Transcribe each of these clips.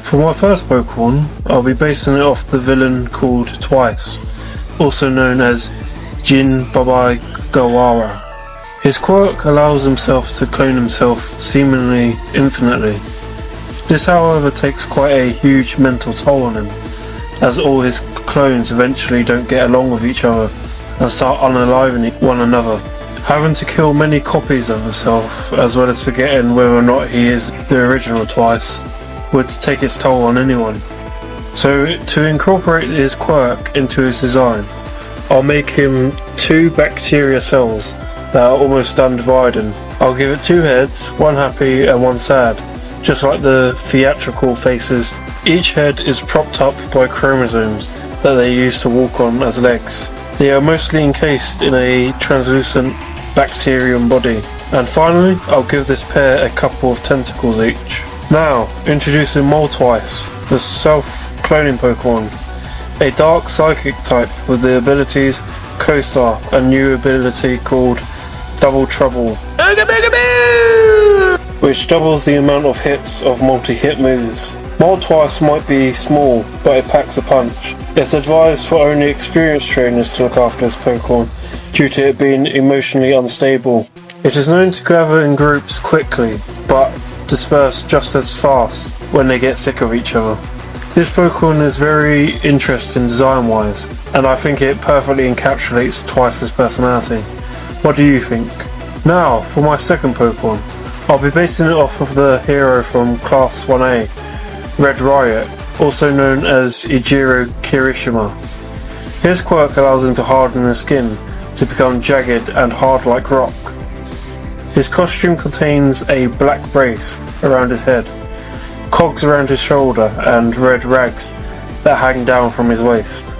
For my first Pokemon, I'll be basing it off the villain called Twice, also known as Jin Babai Gawara. His quirk allows himself to clone himself seemingly infinitely. This however takes quite a huge mental toll on him, as all his clones eventually don't get along with each other and start unaliving one another, having to kill many copies of himself, as well as forgetting whether or not he is the original Twice, would take its toll on anyone. So to incorporate his quirk into his design, I'll make him 2 bacteria cells that are almost done dividing. I'll give it 2 heads, 1 happy and 1 sad, just like the theatrical faces. Each head is propped up by chromosomes that they use to walk on as legs. They are mostly encased in a translucent bacterium body. And finally, I'll give this pair a couple of tentacles each. Now, introducing Moltwice, the self-cloning Pokemon. A dark psychic type with the abilities Co-Star, a new ability called Double Trouble, which doubles the amount of hits of multi-hit moves. Moltwice might be small, but it packs a punch. It's advised for only experienced trainers to look after this Pokemon, due to it being emotionally unstable. It is known to gather in groups quickly, but disperse just as fast when they get sick of each other. This Pokemon is very interesting design-wise, and I think it perfectly encapsulates Twice's personality. What do you think? Now, for my second Pokemon, I'll be basing it off of the hero from Class 1A, Red Riot, also known as Ijiro Kirishima. His quirk allows him to harden his skin to become jagged and hard like rock. His costume contains a black brace around his head, cogs around his shoulder, and red rags that hang down from his waist.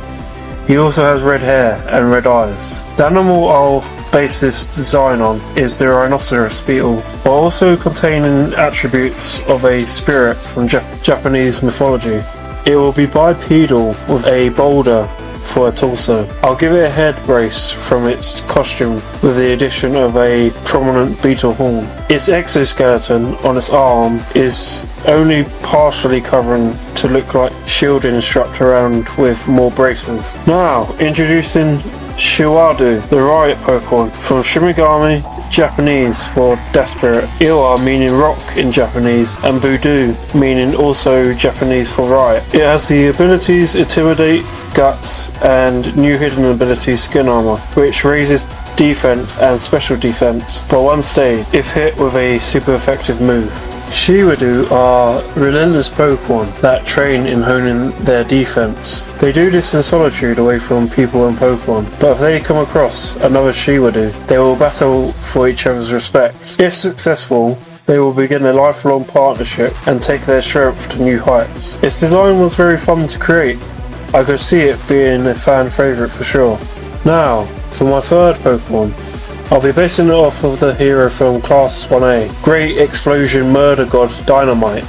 He also has red hair and red eyes. The animal I'll base this design on is the rhinoceros beetle, while also containing attributes of a spirit from Japanese mythology. It will be bipedal with a boulder for a torso. I'll give it a head brace from its costume with the addition of a prominent beetle horn. Its exoskeleton on its arm is only partially covering to look like shielding strapped around with more braces. Now, introducing Shiwadu, the Riot Pokemon from Shimigami, Japanese for Death Spirit, Iwa meaning rock in Japanese, and Budu meaning also Japanese for Riot. It has the abilities Intimidate, Guts, and new hidden ability Skin Armor, which raises defense and special defense by 1 stage if hit with a super effective move. Shiwadu are relentless Pokemon that train in honing their defense. They do this in solitude away from people and Pokemon, but if they come across another Shiwadu, they will battle for each other's respect. If successful, they will begin a lifelong partnership and take their strength to new heights. Its design was very fun to create. I could see it being a fan favourite for sure. Now, for my third Pokemon, I'll be basing it off of the hero from Class 1A, Great Explosion Murder God Dynamite,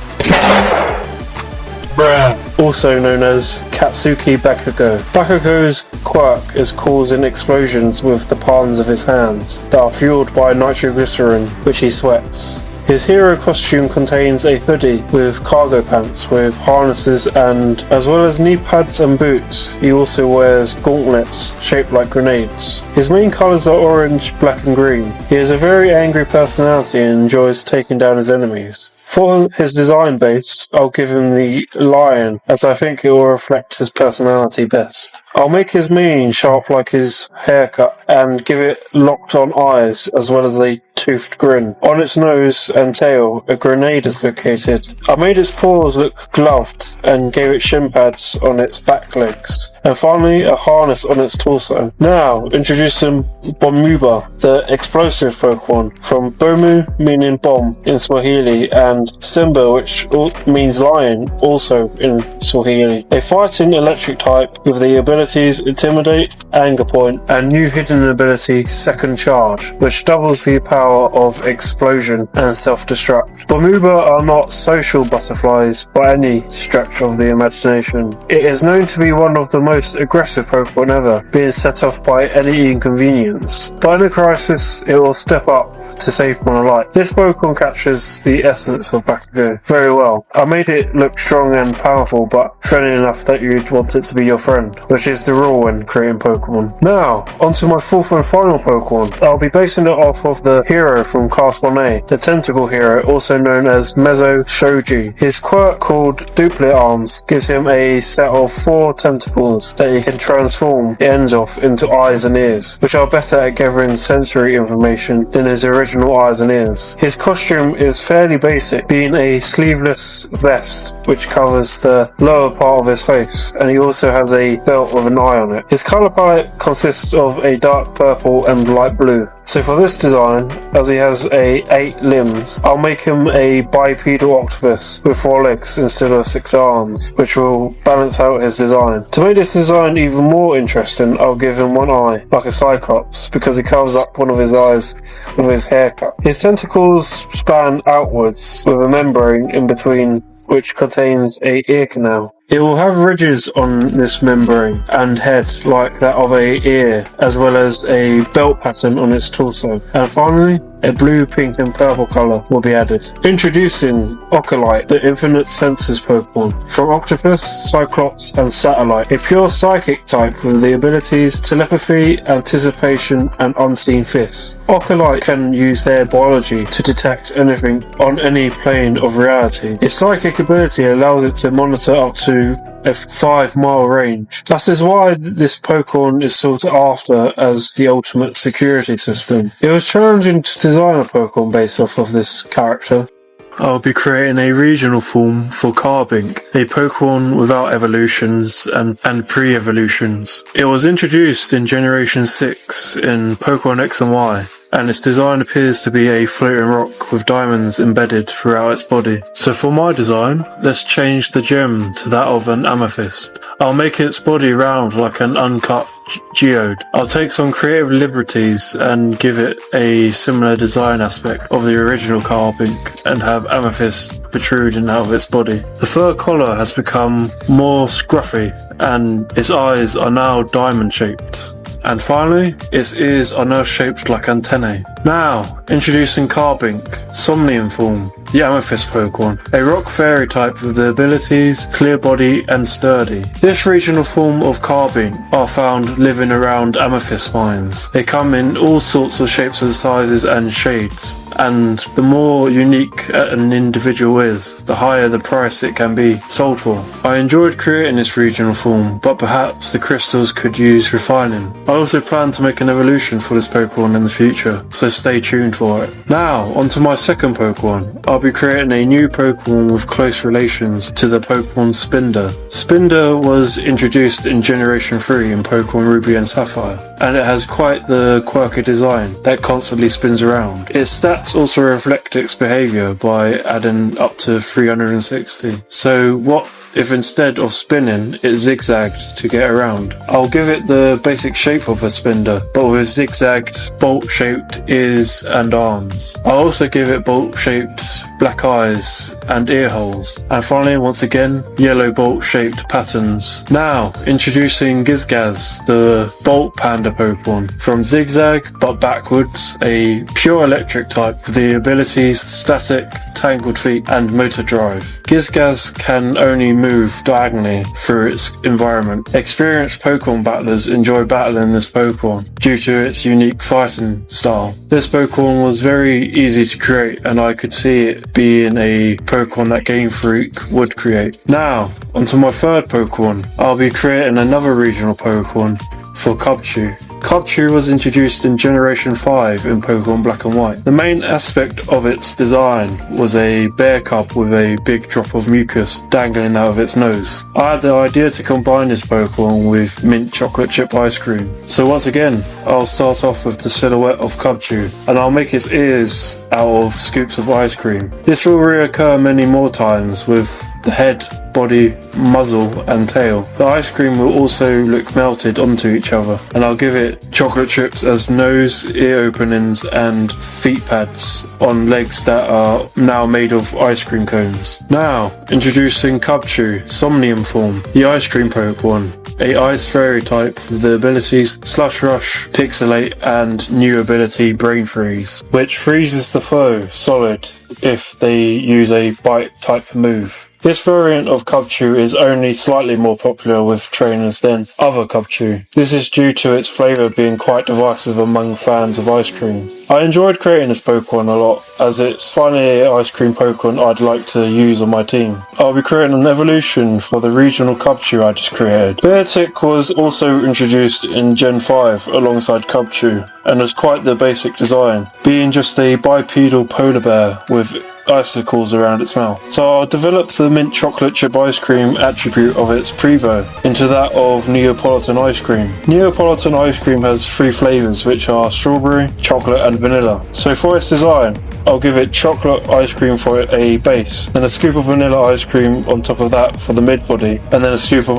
also known as Katsuki Bakugo. Bakugo's quirk is causing explosions with the palms of his hands that are fueled by nitroglycerin, which he sweats. His hero costume contains a hoodie with cargo pants with harnesses, and as well as knee pads and boots, he also wears gauntlets shaped like grenades. His main colours are orange, black and green. He has a very angry personality and enjoys taking down his enemies. For his design base, I'll give him the lion, as I think it will reflect his personality best. I'll make his mane sharp like his haircut and give it locked on eyes as well as a toothed grin. On its nose and tail, a grenade is located. I made its paws look gloved and gave it shin pads on its back legs, and finally a harness on its torso. Now, introducing Bomuba, the explosive Pokemon from Bomu meaning bomb in Swahili and Simba, which means lion also in Swahili. A fighting electric type with the abilities Intimidate, Anger Point, and new hidden ability Second Charge, which doubles the power power of explosion and self-destruct. Bomuba are not social butterflies by any stretch of the imagination. It is known to be one of the most aggressive Pokemon ever, being set off by any inconvenience. But in a crisis, it will step up to save my life. This Pokemon captures the essence of Bakugo very well. I made it look strong and powerful, but friendly enough that you'd want it to be your friend, which is the rule when creating Pokemon. Now, onto my fourth and final Pokemon. I'll be basing it off of the hero from Class 1A, the Tentacle hero, also known as Mezo Shoji. His quirk, called Duplicate Arms, gives him a set of 4 tentacles that he can transform the ends of into eyes and ears, which are better at gathering sensory information than his original eyes and ears. His costume is fairly basic, being a sleeveless vest which covers the lower part of his face, and he also has a belt with an eye on it. His colour palette consists of a dark purple and light blue. So for this design, as he has 8 limbs, I'll make him a bipedal octopus with 4 legs instead of 6 arms, which will balance out his design. To make this design even more interesting, I'll give him 1 eye, like a Cyclops, because he covers up one of his eyes with his haircut. His tentacles span outwards with a membrane in between, which contains a ear canal. It will have ridges on this membrane and head like that of a ear, as well as a belt pattern on its torso. And finally, a blue, pink and purple colour will be added. Introducing Ocalite, the Infinite Senses Pokemon, from Octopus, Cyclops and Satellite, a pure psychic type with the abilities Telepathy, Anticipation and Unseen Fists. Ocalite can use their biology to detect anything on any plane of reality. Its psychic ability allows it to monitor up to a 5-mile range. That is why this Pokemon is sought after as the ultimate security system. It was challenging to design a Pokemon based off of this character. I'll be creating a regional form for Carbink, a Pokemon without evolutions and pre-evolutions. It was introduced in Generation 6 in Pokemon X and Y, and its design appears to be a floating rock with diamonds embedded throughout its body. So for my design, let's change the gem to that of an amethyst. I'll make its body round like an uncut geode. I'll take some creative liberties and give it a similar design aspect of the original Carbink and have amethyst protruding out of its body. The fur collar has become more scruffy and its eyes are now diamond shaped. And finally, its ears are now shaped like antennae. Now, introducing Carbink, Somnium form, the Amethyst Pokemon, a rock fairy type with the abilities Clear Body and Sturdy. This regional form of Carbink are found living around amethyst mines. They come in all sorts of shapes and sizes and shades, and the more unique an individual is, the higher the price it can be sold for. I enjoyed creating this regional form, but perhaps the crystals could use refining. I also plan to make an evolution for this Pokemon in the future, so stay tuned for it. Now, onto my second Pokemon. I'll be creating a new Pokemon with close relations to the Pokemon Spinder. Spinder was introduced in Generation 3 in Pokemon Ruby and Sapphire, and it has quite the quirky design that constantly spins around. Its stats also reflect its behaviour by adding up to 360. So what if instead of spinning, it zigzagged to get around? I'll give it the basic shape of a Spinder, but with zigzagged, bolt-shaped ears and arms. I'll also give it bolt-shaped black eyes and ear holes. And finally, once again, yellow bolt-shaped patterns. Now, introducing Gizgaz, the Bolt Panda Pokemon. From Zigzag, but backwards, a pure electric type with the abilities Static, Tangled Feet, and Motor Drive. Gizgaz can only move diagonally through its environment. Experienced Pokemon battlers enjoy battling this Pokemon due to its unique fighting style. This Pokemon was very easy to create, and I could see it being a Pokemon that Game Freak would create. Now, onto my third Pokemon. I'll be creating another regional Pokemon for Cubchoo. Cubchoo was introduced in Generation 5 in Pokemon Black and White. The main aspect of its design was a bear cub with a big drop of mucus dangling out of its nose. I had the idea to combine this Pokemon with mint chocolate chip ice cream. So once again, I'll start off with the silhouette of Cubchoo, and I'll make its ears out of scoops of ice cream. This will reoccur many more times, with the head body, muzzle and tail. The ice cream will also look melted onto each other, and I'll give it chocolate chips as nose, ear openings and feet pads on legs that are now made of ice cream cones. Now, introducing Cubchoo, Somnium form, the ice cream Pokemon. A Ice Fairy type with the abilities Slush Rush, Pixelate and new ability Brain Freeze, which freezes the foe solid if they use a bite type move. This variant of Cubchoo is only slightly more popular with trainers than other Cubchoo. This is due to its flavour being quite divisive among fans of ice cream. I enjoyed creating this Pokemon a lot, as it's finally an ice cream Pokemon I'd like to use on my team. I'll be creating an evolution for the regional Cubchoo I just created. Beartick was also introduced in Gen 5 alongside Cubchoo, and was quite the basic design, being just a bipedal polar bear with icicles around its mouth. So I'll develop the mint chocolate chip ice cream attribute of its Prevo into that of Neapolitan ice cream. Neapolitan ice cream has 3 flavours, which are strawberry, chocolate and vanilla. So for its design, I'll give it chocolate ice cream for a base, then a scoop of vanilla ice cream on top of that for the mid body, and then a scoop of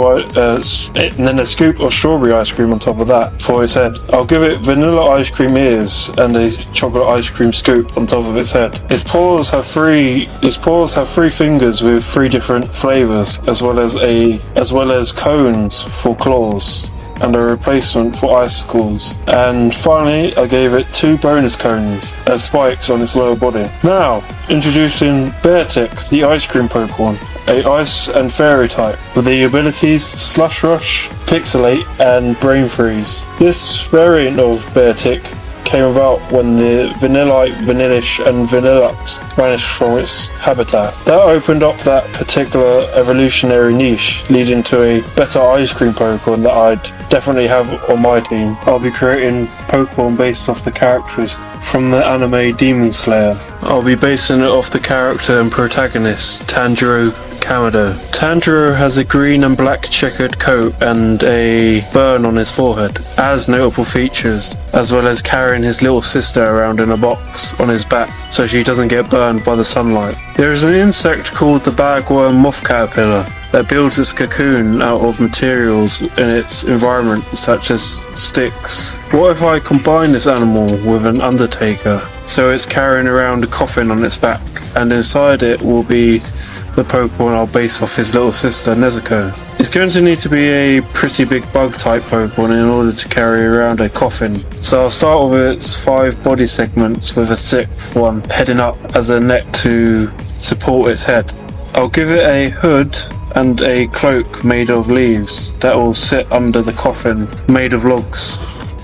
strawberry ice cream on top of that for its head. I'll give it vanilla ice cream ears and a chocolate ice cream scoop on top of its head. Its paws have 3 fingers with 3 different flavours, as well as cones for claws and a replacement for icicles. And finally, I gave it 2 bonus cones as spikes on its lower body. Now, introducing Beartick, the ice cream Pokemon, a ice and fairy type, with the abilities Slush Rush, Pixelate and Brain Freeze. This variant of Beartick came about when the Vanillite, Vanillish and Vanillux vanished from its habitat. That opened up that particular evolutionary niche, leading to a better ice cream Pokemon that I'd definitely have on my team. I'll be creating Pokemon based off the characters from the anime Demon Slayer. I'll be basing it off the character and protagonist Tanjiro Kamado. Tanjiro has a green and black checkered coat and a burn on his forehead as notable features, as well as carrying his little sister around in a box on his back so she doesn't get burned by the sunlight. There is an insect called the bagworm moth caterpillar that builds its cocoon out of materials in its environment such as sticks. What if I combine this animal with an undertaker so it's carrying around a coffin on its back, and inside it will be the Pokemon I'll base off his little sister Nezuko. It's going to need to be a pretty big bug type Pokemon in order to carry around a coffin. So I'll start with its 5 body segments with a 6th one heading up as a neck to support its head. I'll give it a hood and a cloak made of leaves that will sit under the coffin made of logs.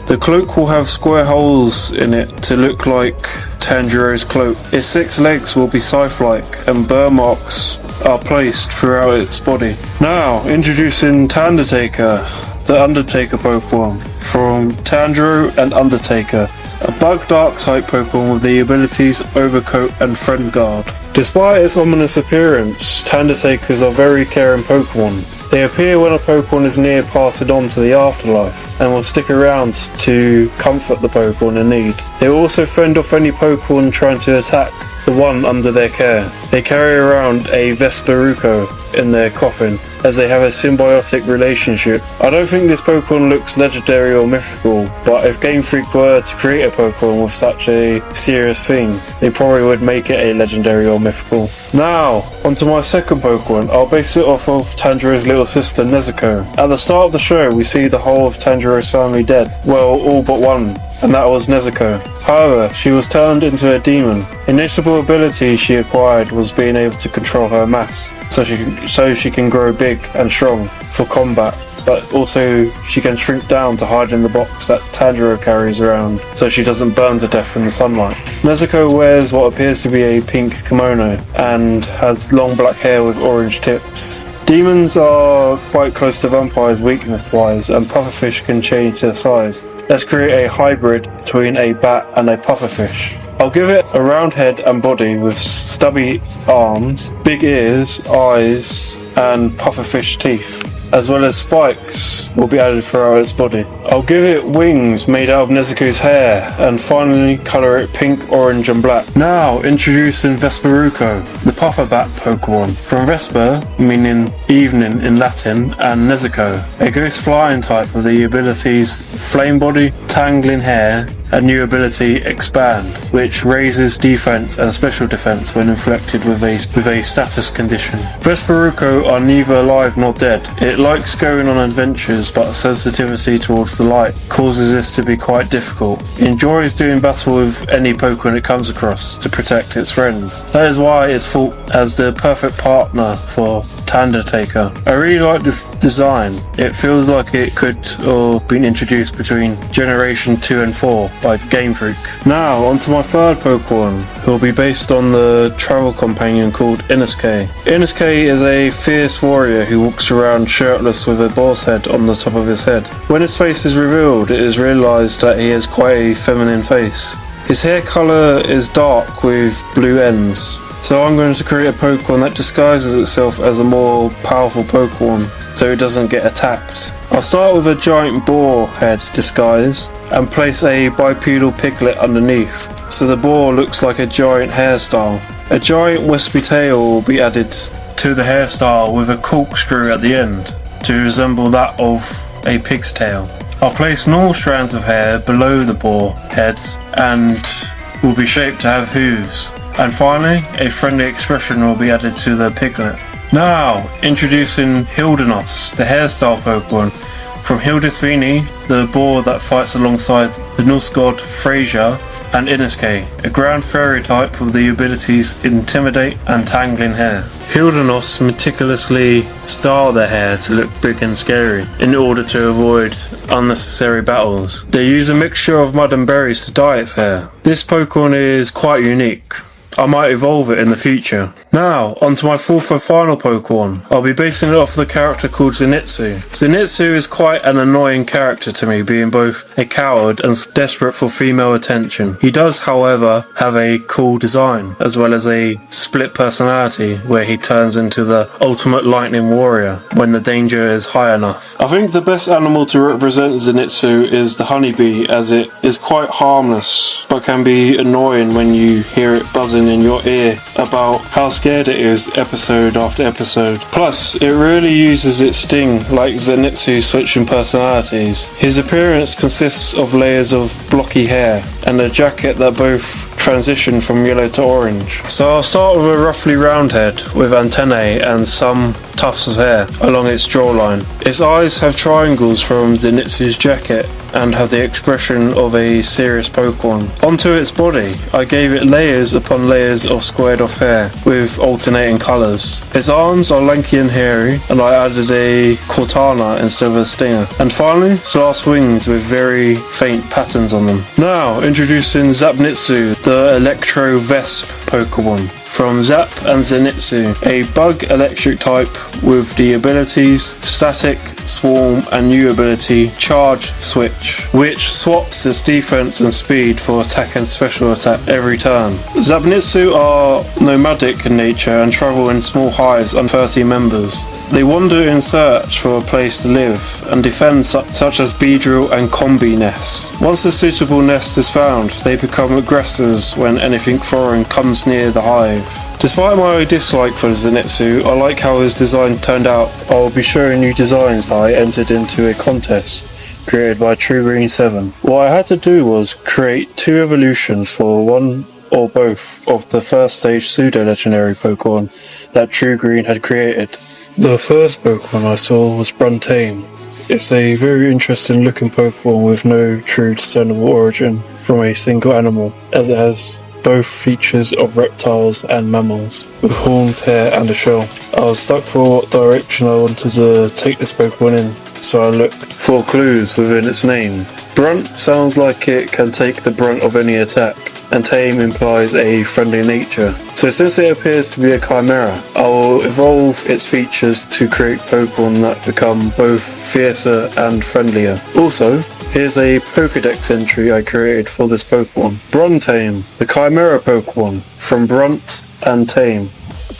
The cloak will have square holes in it to look like Tanjiro's cloak. Its 6 legs will be scythe-like and burr marks are placed throughout its body. Now, introducing Tandertaker, the Undertaker Pokemon from Tanjiro and Undertaker, a bug dark type Pokemon with the abilities Overcoat and Friend Guard. Despite its ominous appearance, Tandertakers are very caring Pokemon. They appear when a Pokemon is near passing on to the afterlife, and will stick around to comfort the Pokemon in need. They will also fend off any Pokemon trying to attack the one under their care. They carry around a Vesperuco in their coffin, as they have a symbiotic relationship. I don't think this Pokemon looks legendary or mythical, but if Game Freak were to create a Pokemon with such a serious theme, they probably would make it a legendary or mythical. Now, onto my second Pokemon. I'll base it off of Tanjiro's little sister Nezuko. At the start of the show, we see the whole of Tanjiro's family dead. Well, all but one, and that was Nezuko. However, she was turned into a demon. A notable ability she acquired was being able to control her mass, so she can grow big and strong for combat, but also she can shrink down to hide in the box that Tanjiro carries around so she doesn't burn to death in the sunlight. Nezuko wears what appears to be a pink kimono and has long black hair with orange tips. Demons are quite close to vampires weakness-wise, and pufferfish can change their size. Let's create a hybrid between a bat and a pufferfish. I'll give it a round head and body with stubby arms, big ears, eyes, and pufferfish teeth. as well as spikes will be added throughout its body. I'll give it wings made out of Nezuko's hair, and finally colour it pink, orange and black. Now introducing Vesperuco, the puffer bat Pokemon. From Vesper, meaning evening in Latin, and Nezuko, a ghost flying type with the abilities Flame Body, Tangling Hair, and new ability Expand, which raises defense and special defense when inflicted with a status condition. Vesperuco are neither alive nor dead. It likes going on adventures, but sensitivity towards the light causes this to be quite difficult. It enjoys doing battle with any Pokemon it comes across to protect its friends. That is why it's thought as the perfect partner for Undertaker. I really like this design. It feels like it could have been introduced between Generation 2 and 4 by Game Freak. Now, onto my third Pokemon, who will be based on the travel companion called Inosuke. Inosuke is a fierce warrior who walks around shirtless with a boar's head on the top of his head. When his face is revealed, it is realised that he has quite a feminine face. His hair colour is dark with blue ends. So I'm going to create a Pokemon that disguises itself as a more powerful Pokemon so it doesn't get attacked. I'll start with a giant boar head disguise and place a bipedal piglet underneath, so the boar looks like a giant hairstyle. A giant wispy tail will be added to the hairstyle with a corkscrew at the end to resemble that of a pig's tail. I'll place normal strands of hair below the boar head and will be shaped to have hooves. And finally, a friendly expression will be added to the piglet. Now, introducing Hildenos, the hairstyle Pokemon. From Hildisvini, the boar that fights alongside the Norse god Frasier, and Inosuke, a ground fairy type with the abilities Intimidate and Tangling Hair. Hildenos meticulously style their hair to look big and scary in order to avoid unnecessary battles. They use a mixture of mud and berries to dye its hair. This Pokemon is quite unique. I might evolve it in the future. Now, onto my fourth and final Pokemon. I'll be basing it off the character called Zenitsu. Zenitsu is quite an annoying character to me, being both a coward and desperate for female attention. He does, however, have a cool design, as well as a split personality where he turns into the ultimate lightning warrior when the danger is high enough. I think the best animal to represent Zenitsu is the honeybee, as it is quite harmless, but can be annoying when you hear it buzzing in your ear about how scared it is episode after episode. Plus, it really uses its sting like Zenitsu's switching personalities. His appearance consists of layers of blocky hair and a jacket that both transition from yellow to orange. So I'll start with a roughly round head with antennae and some tufts of hair along its jawline. Its eyes have triangles from Zenitsu's jacket and have the expression of a serious Pokemon. Onto its body, I gave it layers upon layers of squared off hair with alternating colours. Its arms are lanky and hairy, and I added a Cortana instead of a stinger. And finally, its last wings with very faint patterns on them. Now, introducing Zapnitsu, the Electro Vesp Pokemon. From Zap and Zenitsu, a bug electric type with the abilities Static, Swarm and new ability Charge Switch, which swaps its defense and speed for attack and special attack every turn. Zapnitsu are nomadic in nature and travel in small hives on 30 members. They wander in search for a place to live and defend such as Beedrill and Combi nests. Once a suitable nest is found, they become aggressors when anything foreign comes near the hive. Despite my dislike for Zenitsu, I like how his design turned out. I will be showing you designs that I entered into a contest created by True Green 7. What I had to do was create 2 evolutions for one or both of the first stage pseudo-legendary Pokemon that True Green had created. The first Pokemon I saw was Bruntame. It's a very interesting looking Pokemon with no true discernible origin from a single animal, as it has both features of reptiles and mammals, with horns, hair and a shell. I was stuck for what direction I wanted to take this Pokemon in, so I looked for clues within its name. Brunt sounds like it can take the brunt of any attack, and Tame implies a friendly nature. So since it appears to be a chimera, I will evolve its features to create Pokemon that become both fiercer and friendlier. Also, here's a Pokédex entry I created for this Pokemon. Bruntame, the Chimera Pokemon, from Brunt and Tame.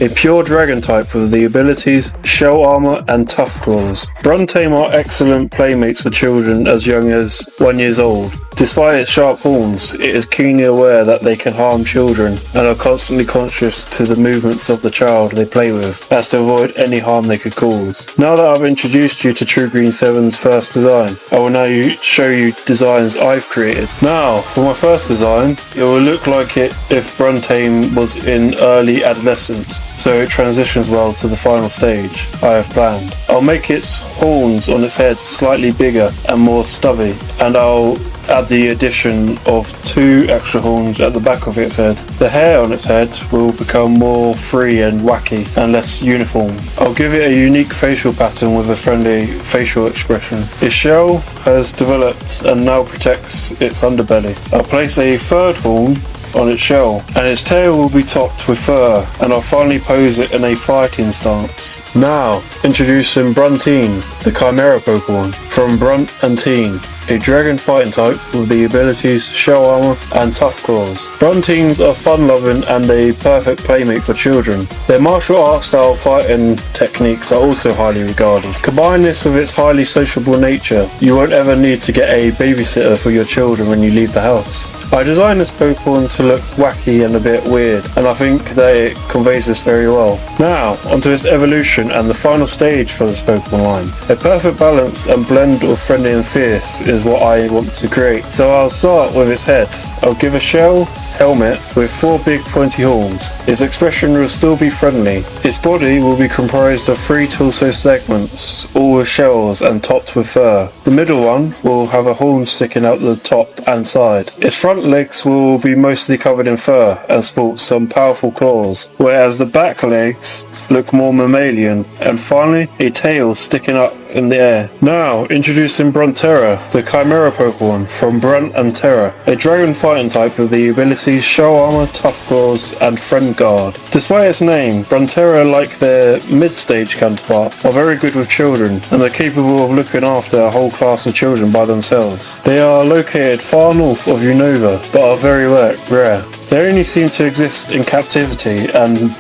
a pure dragon type with the abilities Shell Armor and Tough Claws. Bruntame are excellent playmates for children as young as 1 year old. Despite its sharp horns, it is keenly aware that they can harm children and are constantly conscious to the movements of the child they play with, as to avoid any harm they could cause. Now that I've introduced you to True Green 7's first design, I will now show you designs I've created. Now, for my first design, it will look like it if Bruntame was in early adolescence, so it transitions well to the final stage I have planned. I'll make its horns on its head slightly bigger and more stubby, and I'll add the addition of 2 extra horns at the back of its head. The hair on its head will become more free and wacky and less uniform. I'll give it a unique facial pattern with a friendly facial expression. Its shell has developed and now protects its underbelly. I'll place a 3rd horn on its shell, and its tail will be topped with fur, and I'll finally pose it in a fighting stance. Now, introducing Bruntine, the Chimera Pokemon, from Brunt and Teen, a dragon fighting type with the abilities Shell Armor and Tough Claws. Bruntines are fun-loving and a perfect playmate for children. Their martial arts style fighting techniques are also highly regarded. Combine this with its highly sociable nature, you won't ever need to get a babysitter for your children when you leave the house. I designed this Pokemon to look wacky and a bit weird, and I think that it conveys this very well. Now, onto its evolution and the final stage for this Pokemon line. A perfect balance and blend of friendly and fierce is what I want to create. So I'll start with its head. I'll give a shell helmet with 4 big pointy horns. Its expression will still be friendly. Its body will be comprised of 3 torso segments, all with shells and topped with fur. The middle one will have a horn sticking out the top and side. Its front legs will be mostly covered in fur and sport some powerful claws, whereas the back legs look more mammalian, and finally a tail sticking up in the air. Now, introducing Bruntera, the Chimera Pokemon from Brunt and Terra, a dragon fighting type with the abilities Shell Armor, Tough Claws, and Friend Guard. Despite its name, Bruntera, like their mid-stage counterpart, are very good with children and are capable of looking after a whole class of children by themselves. They are located far north of Unova, but are very rare. They only seem to exist in captivity and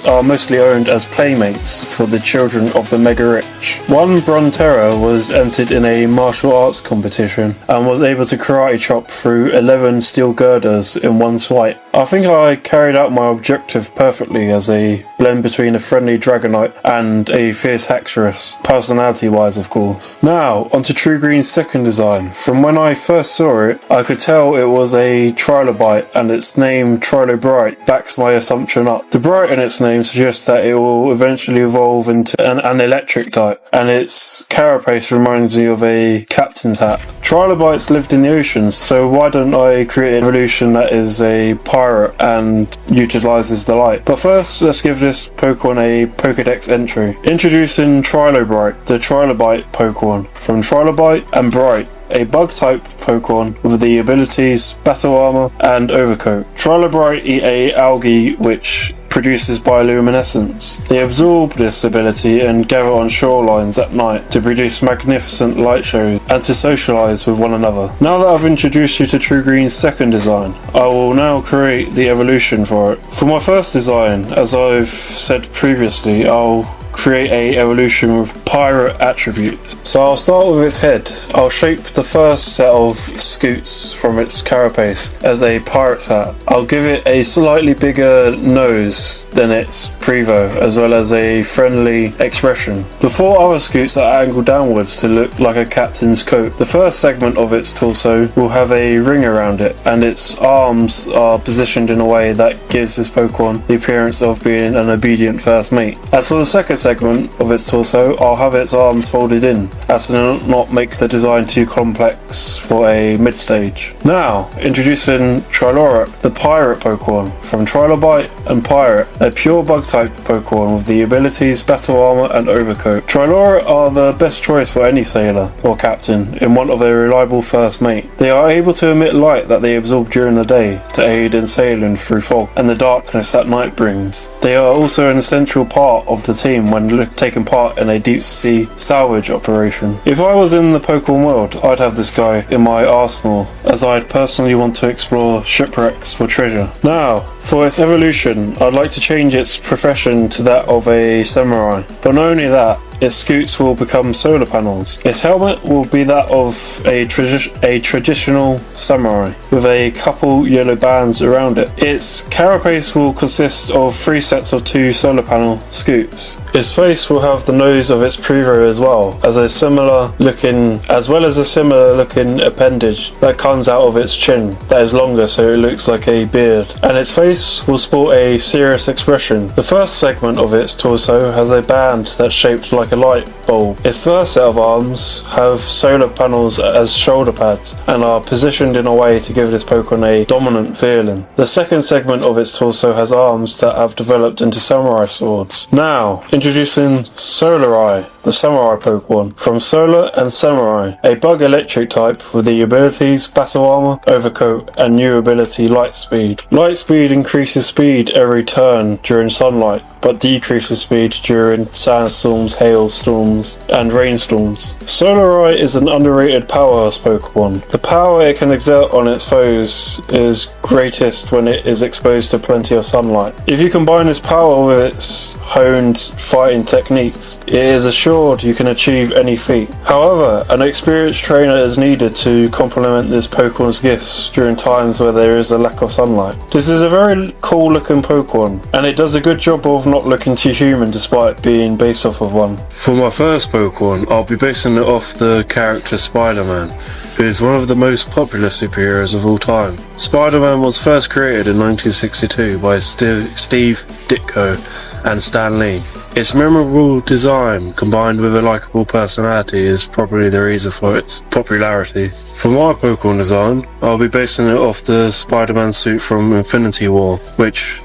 are mostly owned as playmates for the children of the mega rich. One Bruntera was entered in a martial arts competition and was able to karate chop through 11 steel girders in one swipe. I think I carried out my objective perfectly as a blend between a friendly Dragonite and a fierce Haxorus, personality wise of course. Now, onto True Green's second design. From when I first saw it, I could tell it was a Trilobite, and its name Trilobright backs my assumption up. The bright in its name suggests that it will eventually evolve into an electric type, and its carapace reminds me of a captain's hat. Trilobites lived in the oceans, so why don't I create an evolution that is a pirate and utilizes the light? But first, let's give this Pokemon a Pokedex entry. Introducing Trilobright, the Trilobite Pokemon from Trilobite and Bright, a bug-type Pokemon with the abilities Battle Armor and Overcoat. Trilobrite eat a algae which produces bioluminescence. They absorb this ability and gather on shorelines at night to produce magnificent light shows and to socialise with one another. Now that I've introduced you to True Green's second design, I will now create the evolution for it. For my first design, as I've said previously, I'll create a evolution with pirate attributes. So I'll start with its head. I'll shape the first set of scoots from its carapace as a pirate's hat. I'll give it a slightly bigger nose than its Prevo, as well as a friendly expression. The 4 other scoots are angled downwards to look like a captain's coat. The first segment of its torso will have a ring around it, and its arms are positioned in a way that gives this Pokemon the appearance of being an obedient first mate. As for the second segment of its torso, I'll have its arms folded in, as to not make the design too complex for a mid-stage. Now, introducing Triloric, the pirate Pokemon from Trilobite and Pirate, a pure bug-type Pokemon with the abilities Battle Armor and Overcoat. Triloric are the best choice for any sailor or captain in want of a reliable first mate. They are able to emit light that they absorb during the day to aid in sailing through fog and the darkness that night brings. They are also an essential part of the team when taking part in a deep sea salvage operation exploration. If I was in the Pokemon world, I'd have this guy in my arsenal, as I'd personally want to explore shipwrecks for treasure. Now, for its evolution, I'd like to change its profession to that of a samurai. But not only that, its scoots will become solar panels. Its helmet will be that of a traditional samurai, with a couple yellow bands around it. Its carapace will consist of 3 sets of 2 solar panel scoots. Its face will have the nose of its Prevo as well as a similar looking appendage that comes out of its chin that is longer, so it looks like a beard. And its face will sport a serious expression. The first segment of its torso has a band that's shaped like a light bulb. Its first set of arms have solar panels as shoulder pads and are positioned in a way to give this Pokemon a dominant feeling. The second segment of its torso has arms that have developed into samurai swords. Now, introducing Solarai, the samurai Pokemon. From Solar and Samurai, a bug electric type with the abilities Battle Armor, Overcoat, and new ability Light Speed. Light Speed increases speed every turn during sunlight, but decreases speed during sandstorms, hailstorms, and rainstorms. Solarai is an underrated powerhouse Pokemon. The power it can exert on its foes is greatest when it is exposed to plenty of sunlight. If you combine this power with its honed fighting techniques, it is assured you can achieve any feat. However, an experienced trainer is needed to complement this Pokemon's gifts during times where there is a lack of sunlight. This is a very cool looking Pokemon, and it does a good job of not looking too human despite being based off of one. For my first Pokemon, I'll be basing it off the character Spider-Man, who is one of the most popular superheroes of all time. Spider-Man was first created in 1962 by Steve Ditko and Stan Lee. Its memorable design combined with a likeable personality is probably the reason for its popularity. For my Pokemon design, I'll be basing it off the Spider-Man suit from Infinity War, which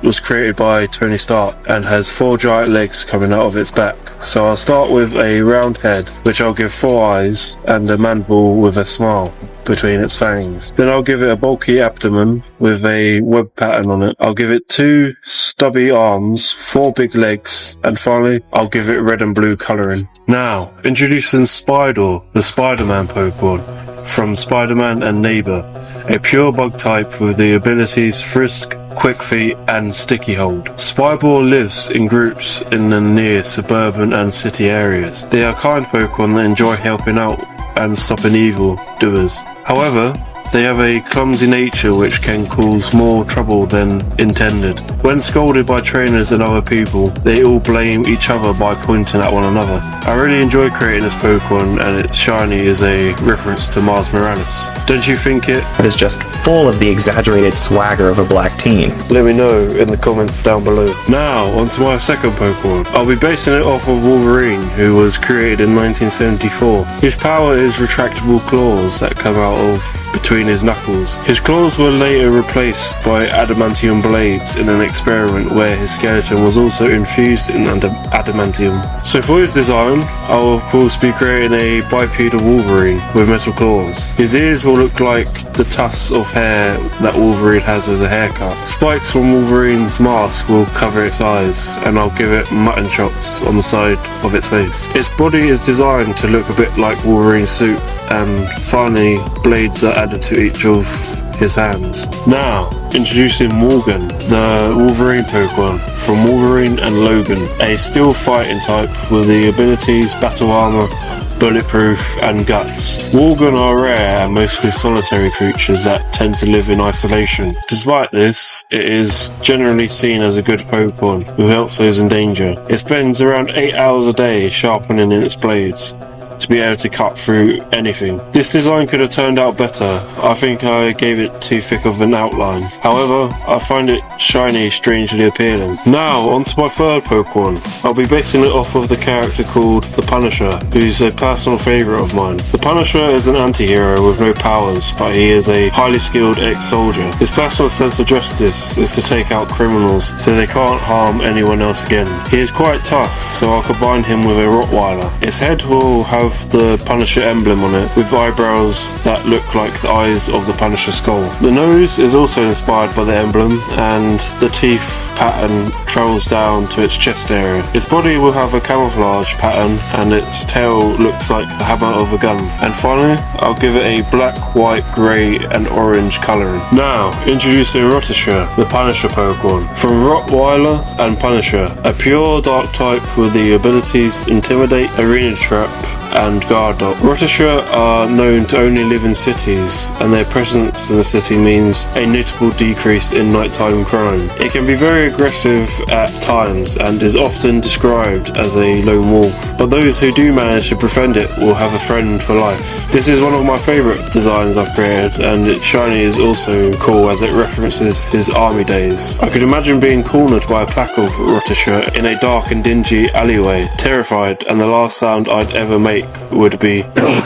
was created by Tony Stark and has 4 giant legs coming out of its back. So I'll start with a round head, which I'll give 4 eyes, and a mandible with a smile between its fangs. Then I'll give it a bulky abdomen with a web pattern on it. I'll give it 2 stubby arms, 4 big legs, and finally I'll give it red and blue colouring. Now, introducing Spidor, the Spider-Man Pokemon from Spider-Man and Neighbor, a pure bug type with the abilities Frisk, Quick Feet, and Sticky Hold. Spyboar lives in groups in the near suburban and city areas. They are kind Pokemon that enjoy helping out and stopping evil doers. However, they have a clumsy nature which can cause more trouble than intended. When scolded by trainers and other people, they all blame each other by pointing at one another. I really enjoy creating this Pokemon, and its shiny is a reference to Miles Morales. Don't you think it? That is just full of the exaggerated swagger of a black teen. Let me know in the comments down below. Now, onto my second Pokemon. I'll be basing it off of Wolverine, who was created in 1974. His power is retractable claws that come out of between his knuckles. His claws were later replaced by adamantium blades in an experiment where his skeleton was also infused in adamantium. So for his design, I'll of course be creating a bipedal Wolverine with metal claws. His ears will look like the tufts of hair that Wolverine has as a haircut. Spikes from Wolverine's mask will cover its eyes, and I'll give it mutton chops on the side of its face. Its body is designed to look a bit like Wolverine's suit, and finally blades are added to each of his hands. Now, introducing Morgan, the Wolverine Pokemon from Wolverine and Logan, a steel fighting type with the abilities Battle Armor, Bulletproof, and Guts. Morgan are rare and mostly solitary creatures that tend to live in isolation. Despite this, it is generally seen as a good Pokemon who helps those in danger. It spends around 8 hours a day sharpening its blades to be able to cut through anything. This design could have turned out better. I think I gave it too thick of an outline. However, I find it shiny strangely appealing. Now, onto my third Pokemon. I'll be basing it off of the character called the Punisher, who's a personal favourite of mine. The Punisher is an anti-hero with no powers, but he is a highly skilled ex-soldier. His personal sense of justice is to take out criminals so they can't harm anyone else again. He is quite tough, so I'll combine him with a Rottweiler. Its head will have have the Punisher emblem on it, with eyebrows that look like the eyes of the Punisher skull. The nose is also inspired by the emblem, and the teeth pattern travels down to its chest area. Its body will have a camouflage pattern, and its tail looks like the hammer of a gun. And finally, I'll give it a black, white, grey and orange colouring. Now, introducing Rotisher, the Punisher Pokemon. From Rottweiler and Punisher, a pure dark type with the abilities Intimidate, Arena Trap, and Guard Dog. Rotisher are known to only live in cities, and their presence in the city means a notable decrease in nighttime crime. It can be very aggressive at times and is often described as a lone wolf, but those who do manage to befriend it will have a friend for life. This is one of my favourite designs I've created, and its shiny is also cool as it references his army days. I could imagine being cornered by a pack of Rotisher in a dark and dingy alleyway, terrified, and the last sound I'd ever make would be no.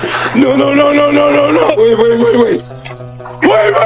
Wait.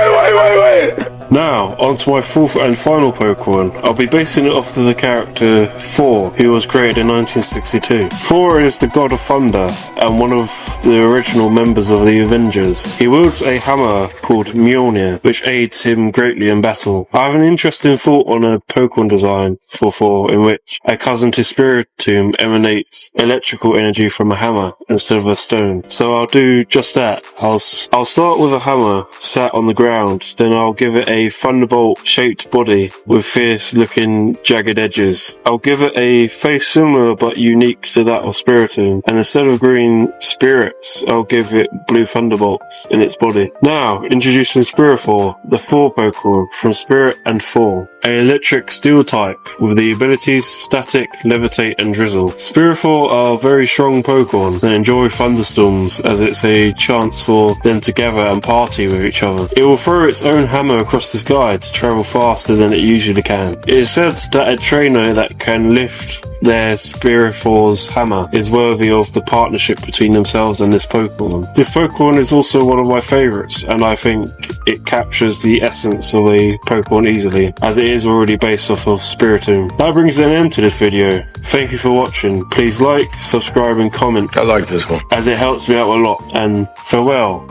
Now, on to my fourth and final Pokemon. I'll be basing it off of the character Thor, who was created in 1962. Thor is the god of thunder and one of the original members of the Avengers. He wields a hammer called Mjolnir, which aids him greatly in battle. I have an interesting thought on a Pokemon design for Thor, in which a cousin to Spiritomb emanates electrical energy from a hammer instead of a stone. So I'll do just that. I'll start with a hammer sat on the ground, then I'll give it a thunderbolt shaped body with fierce looking jagged edges. I'll give it a face similar but unique to that of Spiritomb, and instead of green spirits, I'll give it blue thunderbolts in its body. Now, introducing Spirifor, the Thor Pokemon from Spirit and Thor. A electric steel type with the abilities Static, Levitate and Drizzle. Spirifor are very strong Pokemon that enjoy thunderstorms, as it's a chance for them to gather and party with each other. It will throw its own hammer across the sky to travel faster than it usually can. It is said that a trainer that can lift their Spirifor's hammer is worthy of the partnership between themselves and this Pokemon. This Pokemon is also one of my favourites, and I think it captures the essence of a Pokemon easily, as it is already based off of Spiritomb. That brings an end to this video. Thank you for watching. Please like, subscribe and comment. I like this one, as it helps me out a lot, and farewell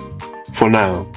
for now.